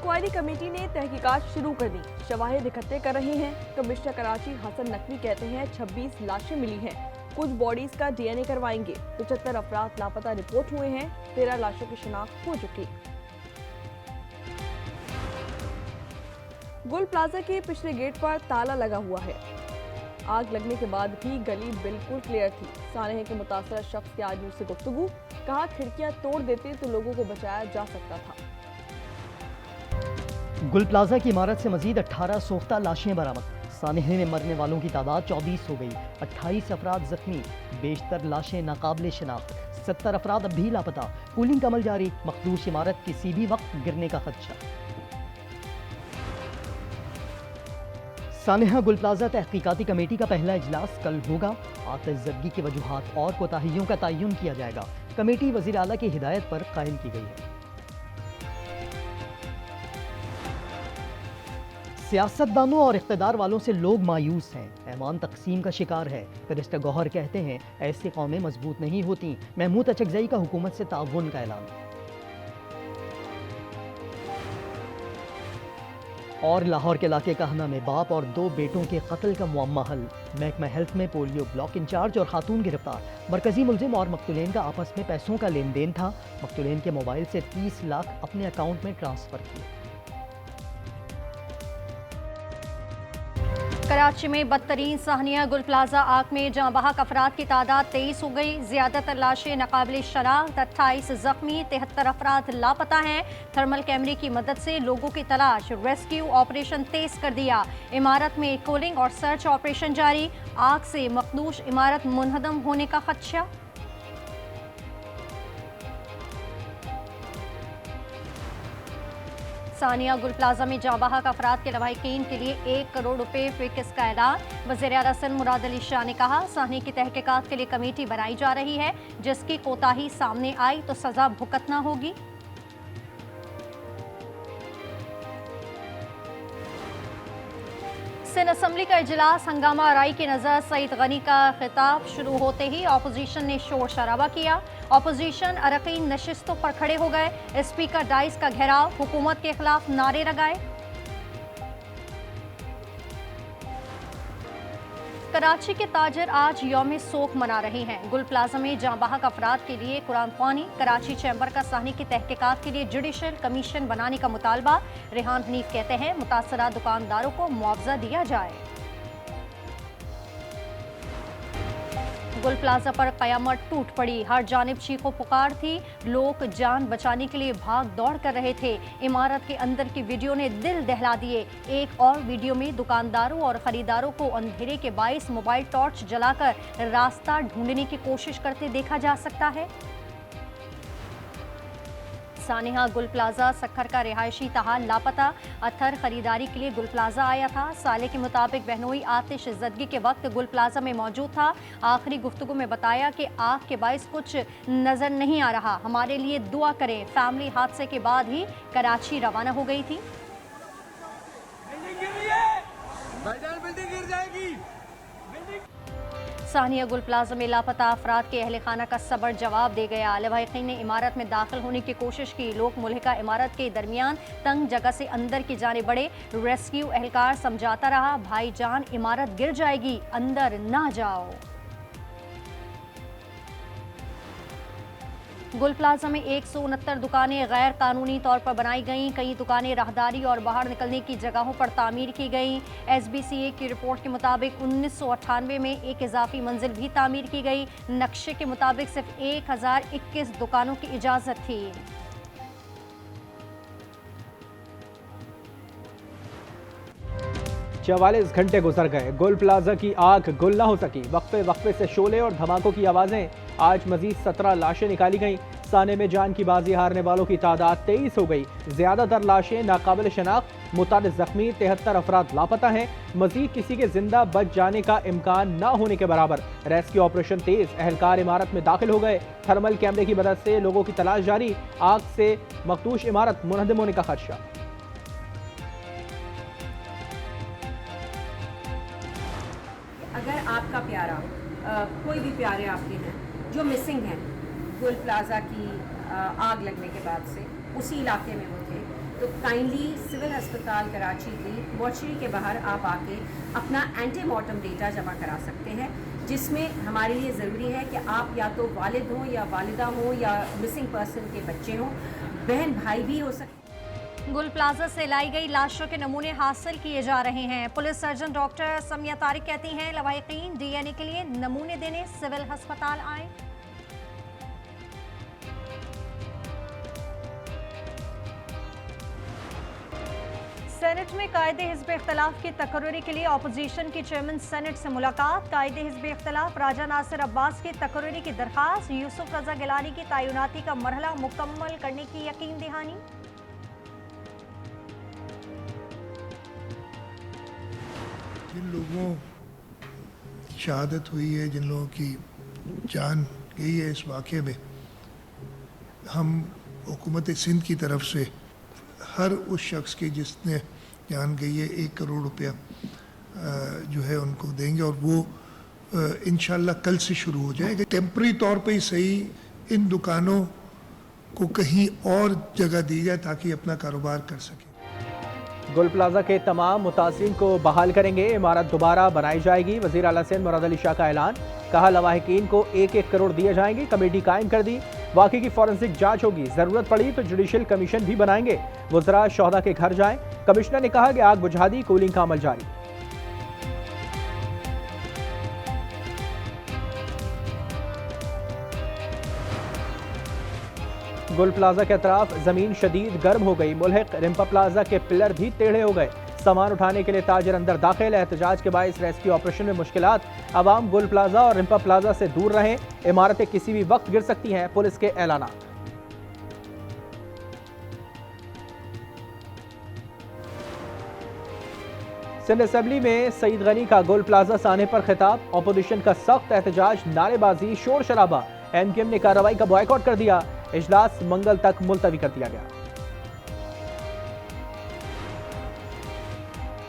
Inquiry committee ने तहकीकात शुरू कर दी। शवाहिद इकट्ठे कर रहे हैं। कमिश्नर कराची हसन नकवी कहते हैं 26 लाशें मिली हैं, कुछ बॉडीज का डीएनए करवाएंगे। 75 अफराद लापता रिपोर्ट हुए हैं, 13 लाशों की शिनाख्त हो चुकी। गुल प्लाजा के पिछले गेट पर ताला लगा हुआ है। आग लगने के बाद भी गली बिल्कुल क्लियर थी। सानेहा के मुतासरा शख्स के आदमी से गुफ्तगू, कहा खिड़कियां तोड़ देते तो लोगों को बचाया जा सकता था। गुल प्लाजा की इमारत से मजीद 18 सोख्ता लाशें बरामद। सानेहा में मरने वालों की तादाद 24 हो गई। 28 अफराद जख्मी, बेशतर लाशें नाकाबिले शिनाख्त। 70 अफराद अब भी लापता। पुलिंग का अमल जारी। मखदूश इमारत किसी भी वक्त गिरने का खदशा। सानेहा गुल प्लाजा तहकीकाती कमेटी का पहला इजलास कल होगा। आतिशज़दगी की वजूहात और कोताहियों का तयन किया जाएगा। कमेटी वज़ीर आला की हिदायत पर कायम की गई है। सियासतदानों और इख्तिदार वालों से लोग मायूस हैं। ऐवान तकसीम का शिकार है। बैरिस्टर गौहर कहते हैं ऐसी कौमें मजबूत नहीं होती। महमूद अचकजई का हुकूमत से ताउन का ऐलान। और लाहौर के इलाके कहना में बाप और 2 बेटों के कत्ल का मुअम्मा हल। महकमा हेल्थ में पोलियो ब्लॉक इंचार्ज और खातून गिरफ्तार। मरकजी मुलजिम और मकतूलेन का आपस में पैसों का लेन देन था। मकतूलेन के मोबाइल से 30 लाख अपने अकाउंट में ट्रांसफर किए। कराची में बदतरीन साहनिया गुल प्लाजा आग में जहां बहक अफराद की तादाद 23 हो गई। ज्यादातर लाशें नाकाबिले शनाख्त, 28 जख्मी, 73 अफराद लापता हैं। थर्मल कैमरे की मदद से लोगों की तलाश, रेस्क्यू ऑपरेशन तेज कर दिया। इमारत में कोलिंग और सर्च ऑपरेशन जारी। आग से मखदूश इमारत मुनहदम होने का खदशा। सानिया गुल प्लाजा में जाबाहक अफराद के लवाहिकीन के लिए 1 करोड़ रुपए फिक्स का ऐलान। वज़ीर आला सिंध मुराद अली शाह ने कहा साहनी की तहकीकात के लिए कमेटी बनाई जा रही है, जिसकी कोताही सामने आई तो सजा भुगतना होगी। सिंध असम्बली का इजलास हंगामा आराई की नजर सईद गनी का खिताब शुरू होते ही अपोजिशन ने शोर शराबा किया। अपोजिशन अरकान नशिस्तों पर खड़े हो गए। स्पीकर डाइस का घेराव, हुकूमत के खिलाफ नारे लगाए। कराची के ताजर आज यौम सोख मना रहे हैं। गुल प्लाजा में जांबाहक अफराद के लिए कुरान ख्वानी। कराची चैम्बर का साहनी की तहकीकात के लिए जुडिशल कमीशन बनाने का मुतालबा। रेहान हनीफ कहते हैं मुतासरा दुकानदारों को मुआवजा दिया जाए। गुल प्लाजा पर कयामत टूट पड़ी। हर जानिब चीखो पुकार थी। लोग जान बचाने के लिए भाग दौड़ कर रहे थे। इमारत के अंदर की वीडियो ने दिल दहला दिए। एक और वीडियो में दुकानदारों और खरीदारों को अंधेरे के बाइस मोबाइल टॉर्च जलाकर रास्ता ढूंढने की कोशिश करते देखा जा सकता है। सानेहा गुल प्लाजा सक्खर का रिहायशी तहाल लापता। अथर खरीदारी के लिए गुल प्लाजा आया था। साले के मुताबिक बहनोई आतिशज़दगी के वक्त गुल प्लाजा में मौजूद था। आखिरी गुफ्तगू में बताया कि आग के बाइस कुछ नजर नहीं आ रहा, हमारे लिए दुआ करें। फैमिली हादसे के बाद ही कराची रवाना हो गई थी। सानिया गुल प्लाजा में लापता अफराद के अहल खाना का सबर जवाब दे गया। लवाहिकीन ने इमारत में दाखिल होने की कोशिश की। लोग मुल्हिका इमारत के दरमियान तंग जगह से अंदर की जाने बढ़े। रेस्क्यू एहलकार समझाता रहा, भाईजान इमारत गिर जाएगी, अंदर ना जाओ। गुल प्लाजा में 169 दुकानें गैर कानूनी तौर पर बनाई गईं। कई दुकानें राहदारी और बाहर निकलने की जगहों पर तामीर की गईं। SBCA की रिपोर्ट के मुताबिक 1998 में एक इजाफी मंजिल भी तामीर की गई। नक्शे के मुताबिक सिर्फ 1021 दुकानों की इजाज़त थी। 44 घंटे गुजर गए, गुल प्लाजा की आग गुल ना हो सकी। वक्फे वक्फे से शोले और धमाकों की आवाज़ें। आज मजीद 17 लाशें निकाली गईं। साने में जान की बाजी हारने वालों की तादाद 23 हो गई। ज्यादातर लाशें नाकाबिल शनाख्त, मुतादिद जख्मी, 73 अफराद लापता हैं। मजीद किसी के जिंदा बच जाने का इम्कान न होने के बराबर। रेस्क्यू ऑपरेशन तेज, एहलकार इमारत में दाखिल हो गए। थर्मल कैमरे की मदद से लोगों की तलाश जारी। आग से मखदूश इमारत मुनहदम होने का खदशा। अगर आपका प्यारा कोई भी प्यारे आपके हैं जो मिसिंग हैं, गुल प्लाजा की आग लगने के बाद से उसी इलाके में वो थे, तो काइंडली सिविल अस्पताल कराची की मॉर्चरी के बाहर आप आके अपना एंटीमॉर्टम डेटा जमा करा सकते हैं, जिसमें हमारे लिए ज़रूरी है कि आप या तो वालिद हों या वालिदा हों या मिसिंग पर्सन के बच्चे हों, बहन भाई भी हो सकते। गुल प्लाजा से लाई गई लाशों के नमूने हासिल किए जा रहे हैं। Police surgeon doctor Samiya Tariq कहती हैं लवाहिकीन डीएनए के लिए नमूने देने सिविल अस्पताल आए। सेनेट में कायदे हिज़्ब इख्तलाफ की तकर्री के लिए अपोजिशन की चेयरमैन सेनेट से मुलाकात। कायदे हिज़्ब इख्तलाफ राजा नासिर अब्बास की तकर्री की दरखास्त, यूसुफ रजा गिलानी की तैनाती का मरहला मुकम्मल करने की यकीन दहानी। जिन लोगों की शहादत हुई है, जिन लोगों की जान गई है इस वाक़े में, हम हुकूमत सिंध की तरफ से हर उस शख्स की जिसने जान गई है 1 करोड़ रुपया जो है उनको देंगे, और वो इंशाल्लाह कल से शुरू हो जाएगा। टेम्परेरी तौर पे ही सही इन दुकानों को कहीं और जगह दी जाए ताकि अपना कारोबार कर सकें। गुल प्लाजा के तमाम मुतासिरीन को बहाल करेंगे, इमारत दोबारा बनाई जाएगी। वज़ीर आला सिंध मुराद अली शाह का ऐलान, कहा लवाहिकीन को 1-1 करोड़ दिए जाएंगे। कमेटी कायम कर दी, वाक़े की फॉरेंसिक जांच होगी, ज़रूरत पड़ी तो जुडिशल कमीशन भी बनाएंगे। वज़रा शोहदा के घर जाएं। कमिश्नर ने कहा कि आग बुझा दी, कूलिंग का अमल जारी। गुल प्लाजा के अतराफ जमीन शदीद गर्म हो गई। मुल्हिक रिम्पा प्लाजा के पिलर भी टेढ़े हो गए। सामान उठाने के लिए ताजर अंदर दाखिल। एहतजाज के बायस रेस्क्यू ऑपरेशन में मुश्किलात। अवाम गुल प्लाजा और रिम्पा प्लाजा से दूर रहें, इमारतें किसी भी वक्त गिर सकती हैं, पुलिस के ऐलान। सिंध असेंबली में सईद गनी का गुल प्लाजा साने पर खिताब। अपोजिशन का सख्त एहतजाज, नारेबाजी, शोर शराबा। एमकेएम ने कार्रवाई का बॉयकॉट कर दिया। इजलास मंगल तक मुलतवी कर दिया गया।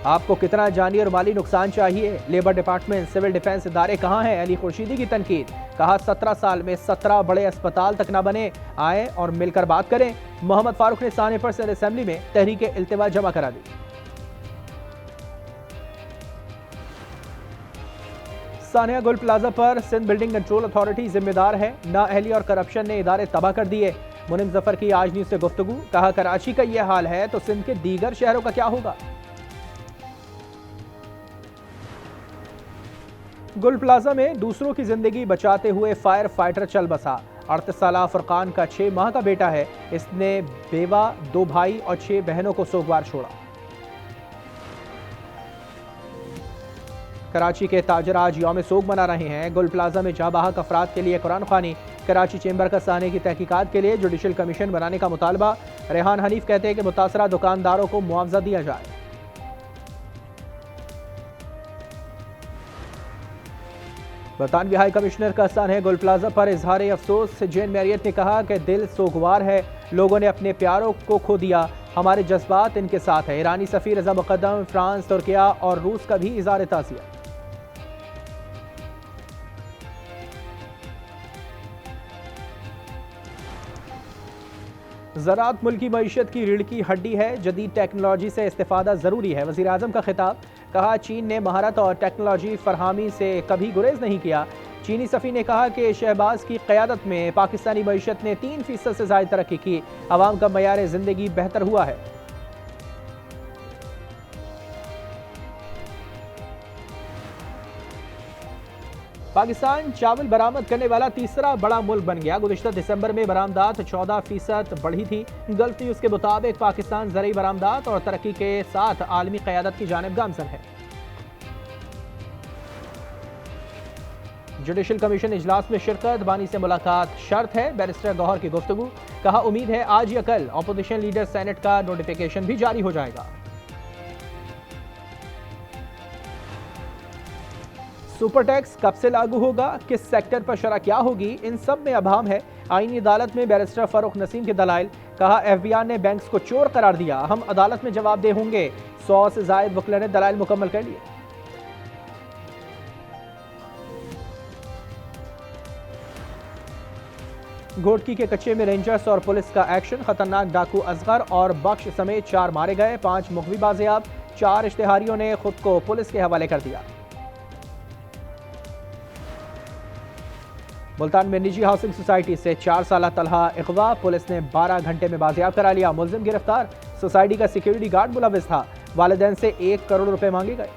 आपको कितना जानी और माली नुकसान चाहिए? लेबर डिपार्टमेंट, सिविल डिफेंस इदारे कहां हैं? अली खुर्शीदी की तनकीद, कहा 17 साल में 17 बड़े अस्पताल तक ना बने, आए और मिलकर बात करें। मोहम्मद फारूक ने साने पर सिंध असेंबली में तहरीक इल्तिवा जमा करा दी। सानिया गुल प्लाजा पर सिंध बिल्डिंग कंट्रोल अथॉरिटी जिम्मेदार है। नाअहली और करप्शन ने इदारे तबाह कर दिए। मुनिम जफर की आज न्यूज़ से गुफ्तगू, कहा कराची का यह हाल है तो सिंध के दीगर शहरों का क्या होगा। गुल प्लाजा में दूसरों की जिंदगी बचाते हुए फायर फाइटर चल बसा। 38 साला फरकान का 6 माह का बेटा है। इसने बेवा, 2 भाई और 6 बहनों को सोगवार छोड़ा। कराची के ताजर आज यौम सोग मना रहे हैं। गुल प्लाजा में जाबाहक अफराद के लिए कुरान ख़वानी। कराची चेंबर का साने की तहकीकात के लिए जुडिशल कमीशन बनाने का मुतालबा। रेहान हनीफ कहते हैं कि मुतासरा दुकानदारों को मुआवजा दिया जाए। बरतानवी हाई कमिश्नर का साने गुल प्लाजा पर इजहार अफसोस। जेन मैरियट ने कहा कि दिल सोगवार है, लोगों ने अपने प्यारों को खो दिया, हमारे जज्बात इनके साथ है। ईरानी सफ़ीर रज़ा मुक़द्दम, फ्रांस, तुर्किया और रूस का भी इज़हार ताज़ियत। ज़राअत मुल्क की मईशत की रीढ़ की हड्डी है, जदीद टेक्नोलॉजी से इस्तेफादा ज़रूरी है। वज़ीर आज़म का खिताब, कहा चीन ने महारत और टेक्नोलॉजी फरहामी से कभी गुरेज नहीं किया। चीनी सफ़ी ने कहा कि शहबाज की क़यादत में पाकिस्तानी मईशत ने 3% से ज़ायद तरक्की की, अवाम का मयार ज़िंदगी बेहतर हुआ है। पाकिस्तान चावल बरामद करने वाला तीसरा बड़ा मुल्क बन गया। गुज़िश्ता दिसंबर में बरामदात 14% बढ़ी थी। गल्फ न्यूज़ के मुताबिक पाकिस्तान ज़रूरी बरामदात और तरक्की के साथ आलमी क़यादत की जानिब गामज़न है। जुडिशल कमीशन इजलास में शिरकत, बानी से मुलाकात शर्त है। बैरिस्टर गौहर की गुफ्तगू, कहा उम्मीद है आज या कल अपोजिशन लीडर सेनेट का नोटिफिकेशन भी जारी हो जाएगा। सुपर टैक्स कब से लागू होगा, किस सेक्टर पर शरह क्या होगी, इन सब में अभाम है। आईनी अदालत में बैरिस्टर फारूक नसीम के दलाइल, कहा एफबीआर ने बैंक्स को चोर करार दिया, हम अदालत में जवाबदेह होंगे। 100 से जायद वकीलों ने दलाइल मुकम्मल कर लिए। घोटकी के कच्चे में रेंजर्स और पुलिस का एक्शन। खतरनाक डाकू असगर और बख्श समेत 4 मारे गए, 5 मुखबी बाजियाब, 4 इश्तिहारियों ने खुद को पुलिस के हवाले कर दिया। मुल्तान में निजी हाउसिंग सोसाइटी से 4 साल तलहा इकवा, पुलिस ने 12 घंटे में बाजियाब करा लिया। मुलजिम गिरफ्तार, सोसाइटी का सिक्योरिटी गार्ड मुलविस था। वालिदैन से 1 करोड़ रुपए मांगे गए।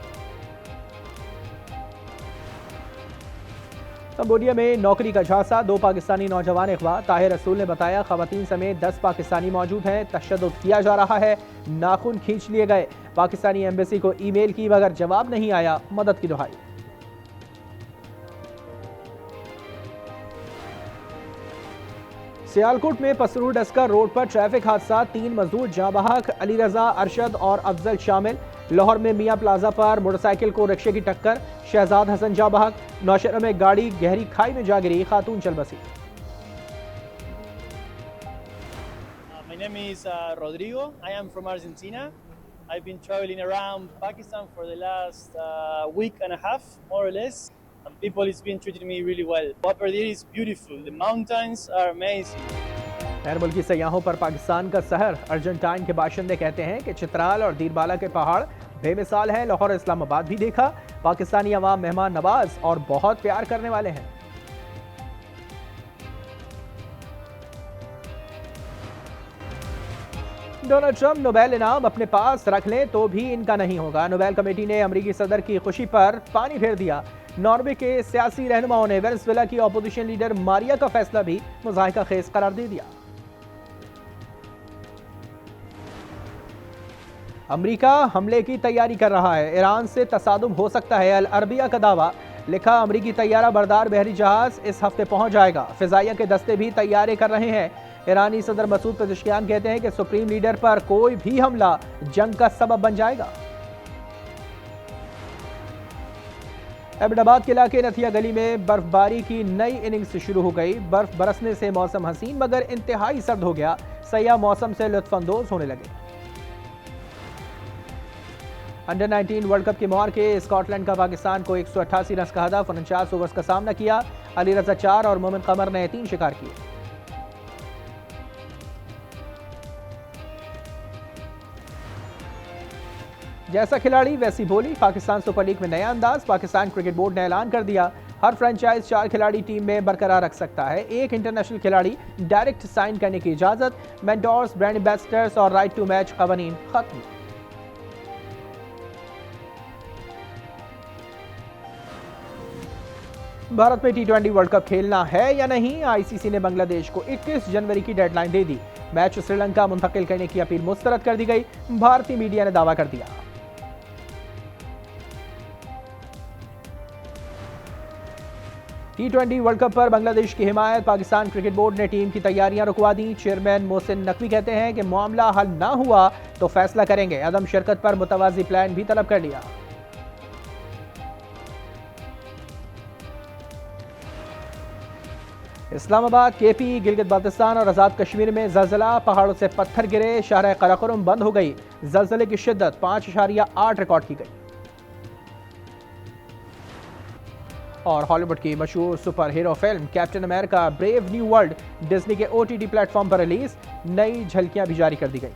कंबोडिया में नौकरी का झांसा, 2 पाकिस्तानी नौजवान अगवा। ताहिर रसूल ने बताया खवातीन समेत 10 पाकिस्तानी मौजूद हैं, तशद्दुद किया जा रहा है, नाखून खींच लिए गए। पाकिस्तानी एम्बेसी को ईमेल की मगर जवाब नहीं आया, मदद की दुहाई। सियालकोट में पसरूर डस्कर रोड पर ट्रैफिक हादसा, 3 मजदूर जाँ बहक, अली रजा, अरशद और अफजल शामिल। लाहौर में मियां प्लाजा पर मोटरसाइकिल को रिक्शे की टक्कर, शहजाद हसन जाँ बहक। नौशहरा में गाड़ी गहरी खाई में जा गिरी, खातून चल बसी। My name is Rodrigo. I am from Argentina. I've been traveling around Pakistan for the last week and a half, more or less. And people has been treating me really well. Upper there is beautiful. The mountains are amazing. गैर मुल्की सयाहों पर पाकिस्तान का सहर। Argentine के बाशिंदे कहते हैं कि चित्राल और दीरबाला के पहाड़ बेमिसाल हैं। लाहौर इस्लामाबाद भी देखा, पाकिस्तानी अवाम मेहमान नवाज और बहुत प्यार करने वाले हैं। डोनाल्ड ट्रंप नोबेल इनाम अपने पास रख लें तो भी इनका नहीं होगा। नोबेल कमेटी ने अमरीकी सदर की खुशी पर पानी फेर दिया। नॉर्वे के सियासी रहनुमाओं ने वेनेजुएला की अपोजिशन लीडर मारिया का फैसला भी मुज़ाहिका खेज करार दे दिया। अमरीका हमले की तैयारी कर रहा है, ईरान से तसादुम हो सकता है, अल अरबिया का दावा। लिखा अमरीकी तैयारा बरदार बहरी जहाज इस हफ्ते पहुंच जाएगा। फिजाइया के दस्ते भी तैयारी कर रहे हैं। ईरानी सदर मसूद पेज़ेश्कियान कहते हैं कि सुप्रीम लीडर पर कोई भी हमला जंग का सबब बन जाएगा। एबटाबाद के इलाके नथिया गली में बर्फबारी की नई इनिंग्स शुरू हो गई। बर्फ बरसने से मौसम हसीन मगर इंतहाई सर्द हो गया। सयाह मौसम से लुत्फानंदोज होने लगे। अंडर 19 वर्ल्ड कप के मौके स्कॉटलैंड का पाकिस्तान को 188 रन का हदफ 49 ओवर्स का सामना किया। अली रजा 4 और मोमिन कमर ने 3 शिकार किए। जैसा खिलाड़ी वैसी बोली, पाकिस्तान सुपर लीग में नया अंदाज। पाकिस्तान क्रिकेट बोर्ड ने ऐलान कर दिया हर फ्रेंचाइज 4 खिलाड़ी टीम में बरकरार रख सकता है। 1 इंटरनेशनल खिलाड़ी डायरेक्ट साइन करने की इजाजत। मेंटोर्स, ब्रांड एम्बेसडर्स और राइट टू मैच कवानीन खत्म। भारत में T20 वर्ल्ड कप खेलना है या नहीं, आईसीसी ने बांग्लादेश को 21 जनवरी की डेडलाइन दे दी। मैच श्रीलंका मुंतकिल करने की अपील मुस्तरद कर दी गई। भारतीय मीडिया ने दावा कर दिया। T20 वर्ल्ड कप पर बांग्लादेश की हिमायत। पाकिस्तान क्रिकेट बोर्ड ने टीम की तैयारियां रुकवा दी। चेयरमैन मोहसिन नकवी कहते हैं कि मामला हल ना हुआ तो फैसला करेंगे। अदम शिरकत पर मुतवाजी प्लान भी तलब कर लिया। इस्लामाबाद, केपी, गिलगित बाल्तिस्तान और आज़ाद कश्मीर में ज़लज़ला, पहाड़ों से पत्थर गिरे, शाहराह कराकोरम बंद हो गई। ज़लज़ले की शिद्दत 5.8 रिकॉर्ड की गई। और हॉलीवुड की मशहूर super hero film captain America brave new world Disney के OTT प्लेटफॉर्म पर रिलीज, नई झलकियां भी जारी कर दी गई।